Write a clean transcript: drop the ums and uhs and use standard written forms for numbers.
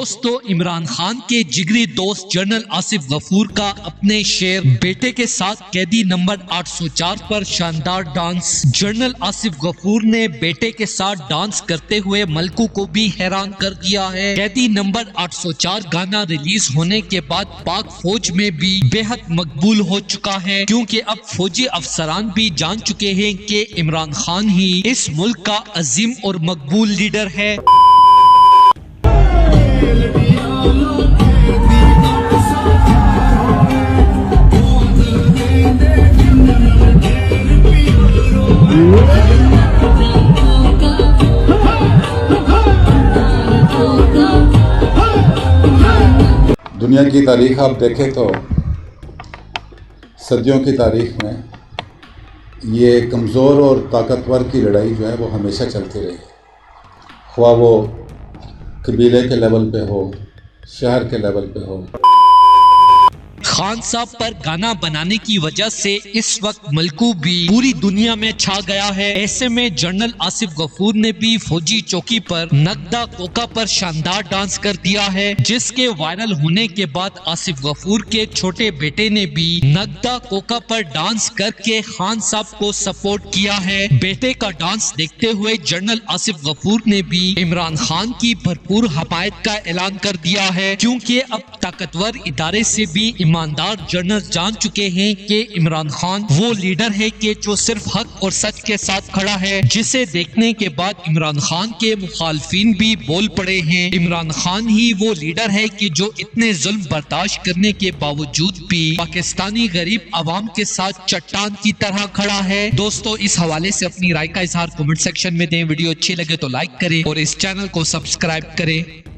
दोस्तों, इमरान खान के जिगरी दोस्त जनरल आसिफ गफूर का अपने शेर बेटे के साथ कैदी नंबर 804 पर शानदार डांस। जनरल आसिफ गफूर ने बेटे के साथ डांस करते हुए मलकू को भी हैरान कर दिया है। कैदी नंबर 804 गाना रिलीज होने के बाद पाक फौज में भी बेहद मकबूल हो चुका है, क्योंकि अब फौजी अफसरान भी जान चुके हैं कि इमरान खान ही इस मुल्क का अजीम और मकबूल लीडर है। दुनिया की तारीख आप देखें तो सदियों की तारीख में ये कमज़ोर और ताकतवर की लड़ाई जो है वो हमेशा चलती रही, ख्वाह वो कबीले के लेवल पे हो, शहर के लेवल पे हो। खान साहब पर गाना बनाने की वजह से इस वक्त मलकू भी पूरी दुनिया में छा गया है। ऐसे में जनरल आसिफ गफूर ने भी फौजी चौकी पर नगदा कोका पर शानदार डांस कर दिया है, जिसके वायरल होने के बाद आसिफ गफूर के छोटे बेटे ने भी नगदा कोका पर डांस करके खान साहब को सपोर्ट किया है। बेटे का डांस देखते हुए जनरल आसिफ गफूर ने भी इमरान खान की भरपूर हमायत का ऐलान कर दिया है, क्योंकि अब ताकतवर इदारे से भी ईमानदार जनरल जान चुके हैं कि इमरान खान वो लीडर है कि जो सिर्फ हक और सच के साथ खड़ा है, जिसे देखने के बाद इमरान खान के मुखालफिन भी बोल पड़े हैं। इमरान खान ही वो लीडर है कि जो इतने जुल्म बर्दाश्त करने के बावजूद भी पाकिस्तानी गरीब आवाम के साथ चट्टान की तरह खड़ा है। दोस्तों, इस हवाले से अपनी राय का इजहार कमेंट सेक्शन में दें। वीडियो अच्छी लगे तो लाइक करें और इस चैनल को सब्सक्राइब करें।